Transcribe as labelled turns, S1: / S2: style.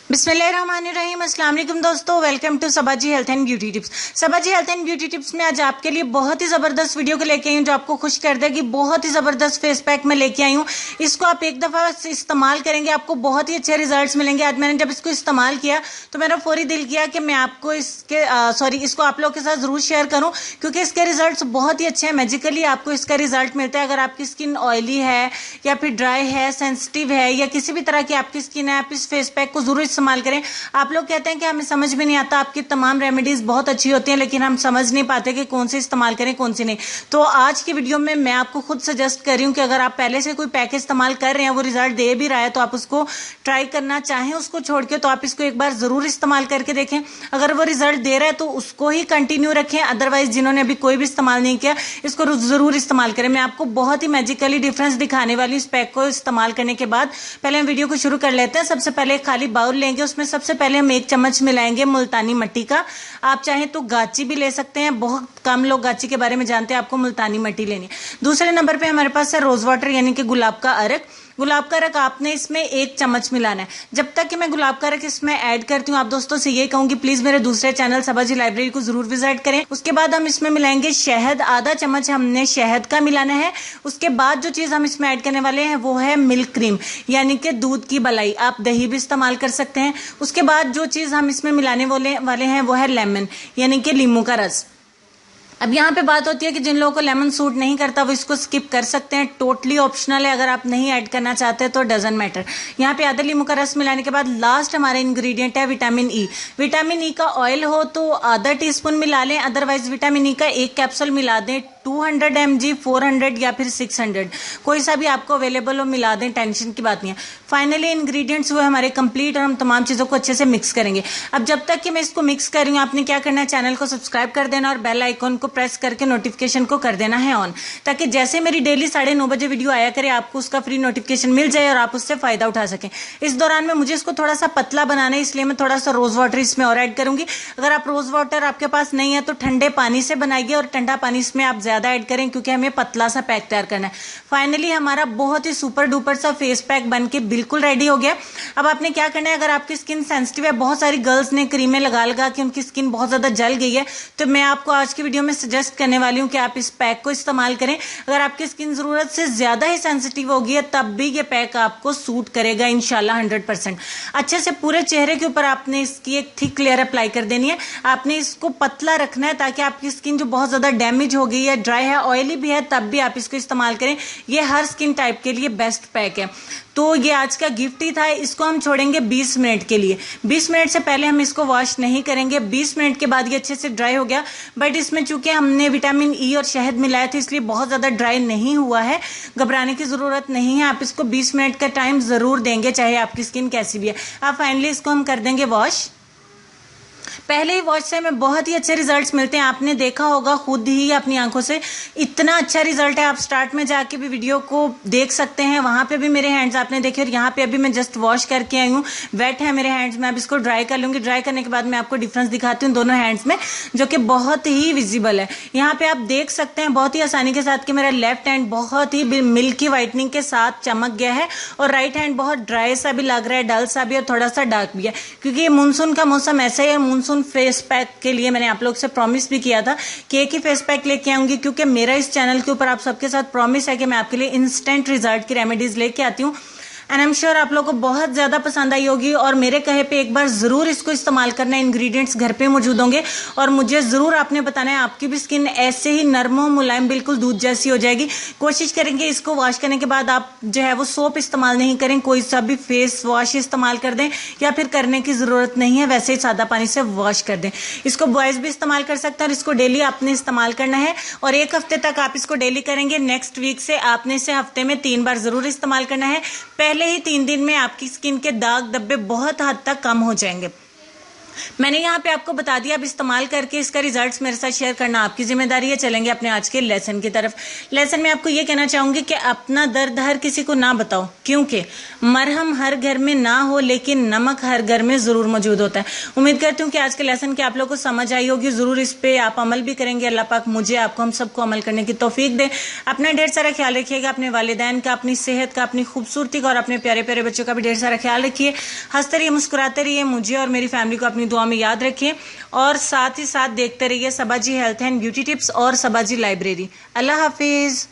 S1: बिस्मिल्लाहिर्रहमानिर्रहीम। अस्सलाम वालेकुम दोस्तों, welcome to Sabaji health and beauty tips. Sabaji health and beauty tips में आज आपके लिए बहुत ही ज़बरदस्त वीडियो को लेके आई हूँ जो आपको खुश कर देगी। बहुत ही ज़बरदस्त फेस पैक मैं लेके आई हूँ। इसको आप एक दफ़ा इस्तेमाल करेंगे, आपको बहुत ही अच्छे रिजल्ट्स मिलेंगे। आज मैंने जब इसको इस्तेमाल किया तो मेरा फौरी दिल किया कि मैं आपको इसको आप लोग के साथ ज़रूर शेयर करूँ, क्योंकि इसके रिजल्ट बहुत ही अच्छे हैं। मैजिकली आपको इसका रिजल्ट मिलता है। अगर आपकी स्किन ऑयली है या फिर ड्राई है, सेंसिटिव है या किसी भी तरह की आपकी स्किन है, आप इस फेस पैक को ज़रूर इस्तेमाल करें। आप लोग कहते हैं कि हमें समझ में नहीं आता, आपकी तमाम रेमेडीज बहुत अच्छी होती हैं लेकिन हम समझ नहीं पाते कि कौन सी इस्तेमाल करें कौन सी नहीं। तो आज की वीडियो में मैं आपको खुद सजेस्ट कर रही हूं कि अगर आप पहले से कोई पैक इस्तेमाल कर रहे हैं, वो रिजल्ट दे भी रहा है, तो आप उसको ट्राई करना चाहें उसको छोड़ के, तो आप इसको एक बार जरूर इस्तेमाल करके देखें। अगर वो रिजल्ट दे रहा है तो उसको ही कंटिन्यू रखें, अदरवाइज जिन्होंने अभी कोई भी इस्तेमाल नहीं किया इसको जरूर इस्तेमाल करें। मैं आपको बहुत ही मैजिकली डिफरेंस दिखाने वाली इस पैक को इस्तेमाल करने के बाद। पहले हम वीडियो को शुरू कर लेते हैं। सबसे पहले खाली बाउल लेंगे, उसमें सबसे पहले हम 1 चम्मच मिलाएंगे मुल्तानी मिट्टी का। आप चाहें तो गाची भी ले सकते हैं, बहुत कम लोग गाची के बारे में जानते हैं, आपको मुल्तानी मिट्टी लेनी है। दूसरे नंबर पे हमारे पास है रोज वाटर यानी कि गुलाब का अर्क। गुलाब का अर्क आपने इसमें 1 चम्मच मिलाना है। जब तक कि मैं गुलाब का अर्क इसमें ऐड करती हूँ, आप दोस्तों से ये कहूंगी प्लीज मेरे दूसरे चैनल सबाजी लाइब्रेरी को जरूर विजिट करें। उसके बाद हम इसमें मिलाएंगे शहद, आधा चम्मच हमने शहद का मिलाना है। उसके बाद जो चीज हम इसमें ऐड करने वाले हैं वो है मिल्क क्रीम यानी कि दूध की मलाई। आप दही भी इस्तेमाल कर सकते हैं। उसके बाद जो चीज हम इसमें मिलाने वाले हैं वो है लेमन यानी कि नींबू का रस। अब यहाँ पे बात होती है कि जिन लोगों को लेमन सूट नहीं करता वो इसको स्किप कर सकते हैं, टोटली ऑप्शनल है। अगर आप नहीं ऐड करना चाहते तो डजंट मैटर। यहाँ पे आधा नींबू का रस मिलाने के बाद लास्ट हमारा इंग्रेडिएंट है विटामिन ई। विटामिन ई का ऑयल हो तो आधा टीस्पून मिला लें, अदरवाइज विटामिन ई का 1 कैप्सूल मिला दें। 200 mg, 400 या फिर 600, कोई सा भी आपको अवेलेबल हो मिला दें, टेंशन की बात नहीं है। फाइनली इंग्रेडिएंट्स वो हमारे कंप्लीट और हम तमाम चीज़ों को अच्छे से मिक्स करेंगे। अब जब तक कि मैं इसको मिक्स कर रही हूँ, आपने क्या करना है, चैनल को सब्सक्राइब कर देना और बेल आइकॉन को प्रेस करके नोटिफिकेशन को कर देना है ऑन, ताकि जैसे मेरी डेली 9:30 बजे वीडियो आया करे आपको उसका फ्री नोटिफिकेशन मिल जाए और आप उससे फायदा उठा सकें। इस दौरान में मुझे इसको थोड़ा सा पतला बनाना है, इसलिए मैं थोड़ा सा रोज वाटर इसमें और ऐड करूंगी। अगर आप रोज वाटर आपके पास नहीं है तो ठंडे पानी से बनाइए और ठंडा पानी इसमें आप ज्यादा ऐड करें, क्योंकि हमें पतला सा पैक तैयार करना है। फाइनली हमारा बहुत ही सुपर डुपर सा फेस पैक बनके बिल्कुल रेडी हो गया। अब आपने क्या करना है, अगर आपकी स्किन सेंसिटिव है, बहुत सारी गर्ल्स ने क्रीमें लगा लगा के उनकी स्किन बहुत ज्यादा जल गई है, तो मैं आपको आज की वीडियो में सजेस्ट करने वाली हूं कि आप इस पैक को इस्तेमाल करें। अगर आपकी स्किन जरूरत से ज्यादा ही सेंसिटिव होगी है तब भी ये पैक आपको सूट करेगा इंशाल्लाह 100%। अच्छे से पूरे चेहरे के ऊपर आपने इसकी एक थिक लेयर अप्लाई कर देनी है। आपने इसको पतला रखना है ताकि आपकी स्किन जो बहुत ज्यादा डैमेज हो गई है, ड्राई है, ऑयली भी है, तब भी आप इसको इस्तेमाल करें। ये हर स्किन टाइप के लिए बेस्ट पैक है। तो ये आज का गिफ्ट ही था। इसको हम छोड़ेंगे 20 मिनट के लिए। 20 मिनट से पहले हम इसको वॉश नहीं करेंगे। 20 मिनट के बाद ये अच्छे से ड्राई हो गया, बट इसमें चूंकि हमने विटामिन ई और शहद मिलाया था इसलिए बहुत ज्यादा ड्राई नहीं हुआ है। घबराने की जरूरत नहीं है, आप इसको 20 मिनट का टाइम जरूर देंगे चाहे आपकी स्किन कैसी भी है। अब फाइनली इसको हम कर देंगे वॉश। पहले ही वॉश से हमें बहुत ही अच्छे रिजल्ट्स मिलते हैं, आपने देखा होगा खुद ही अपनी आंखों से। इतना अच्छा रिजल्ट है, आप स्टार्ट में जाके भी वीडियो को देख सकते हैं। वहां पे भी मेरे हैंड्स आपने देखे और यहाँ पे अभी मैं जस्ट वॉश करके आई हूँ, वेट है मेरे हैंड्स में। अब इसको ड्राई कर लूंगी। ड्राई करने के बाद मैं आपको डिफरेंस दिखाती हूँ दोनों हैंड्स में, जो कि बहुत ही विजिबल है। यहाँ पे आप देख सकते हैं बहुत ही आसानी के साथ कि मेरा लेफ्ट हैंड बहुत ही मिल्की व्हाइटनिंग के साथ चमक गया है और राइट हैंड बहुत ड्राई सा भी लग रहा है, डल सा भी और थोड़ा सा डार्क भी है, क्योंकि ये मानसून का मौसम ऐसा ही है। मानसून फेस पैक के लिए मैंने आप लोग से प्रॉमिस भी किया था कि एक ही फेस पैक लेके आऊंगी, क्योंकि मेरा इस चैनल के ऊपर आप सबके साथ प्रॉमिस है कि मैं आपके लिए इंस्टेंट रिजल्ट की रेमेडीज लेके आती हूँ। एंड आई एम श्योर आप लोगों को बहुत ज्यादा पसंद आई होगी और मेरे कहे पे एक बार जरूर इसको इस्तेमाल करना। इंग्रेडिएंट्स घर पे मौजूद होंगे और मुझे जरूर आपने बताना है। आपकी भी स्किन ऐसे ही नरम मुलायम बिल्कुल दूध जैसी हो जाएगी। कोशिश करेंगे इसको वॉश करने के बाद आप जो है वो सोप इस्तेमाल नहीं करें, कोई सा भी फेस वॉश इस्तेमाल कर दें या फिर करने की जरूरत नहीं है, वैसे ही सादा पानी से वॉश कर दें। इसको बॉयज भी इस्तेमाल कर सकते हैं और इसको डेली आपने इस्तेमाल करना है और 1 हफ्ते तक आप इसको डेली करेंगे। नेक्स्ट वीक से आपने इसे हफ्ते में 3 बार जरूर इस्तेमाल करना है। पहले ही 3 दिन में आपकी स्किन के दाग धब्बे बहुत हद तक कम हो जाएंगे। मैंने यहाँ पे आपको बता दिया, अब इस्तेमाल करके इसका रिजल्ट्स मेरे साथ शेयर करना आपकी जिम्मेदारी है। चलेंगे अपने आज के लेसन की तरफ। लेसन में आपको ये कहना चाहूंगी कि अपना दर्द हर किसी को ना बताओ, क्योंकि मरहम हर घर में ना हो लेकिन नमक हर घर में जरूर मौजूद होता है। उम्मीद करती हूँ कि आज के लेसन की आप लोगों को समझ आई होगी, जरूर इस पे आप अमल भी करेंगे। अल्लाह पाक मुझे, आपको, हम सबको अमल करने की तौफीक दे। अपना ढेर सारा ख्याल रखिएगा, अपने वालिदैन का, अपनी सेहत का, अपनी खूबसूरती का और अपने प्यारे प्यारे बच्चों का भी ढेर सारा ख्याल रखिए। हंसते रहिए, मुस्कुराते रहिए, मुझे और मेरी फैमिली को अपनी दुआ में याद रखिए और साथ ही साथ देखते रहिए सबाजी हेल्थ एंड ब्यूटी टिप्स और सबाजी लाइब्रेरी। अल्लाह हाफिज।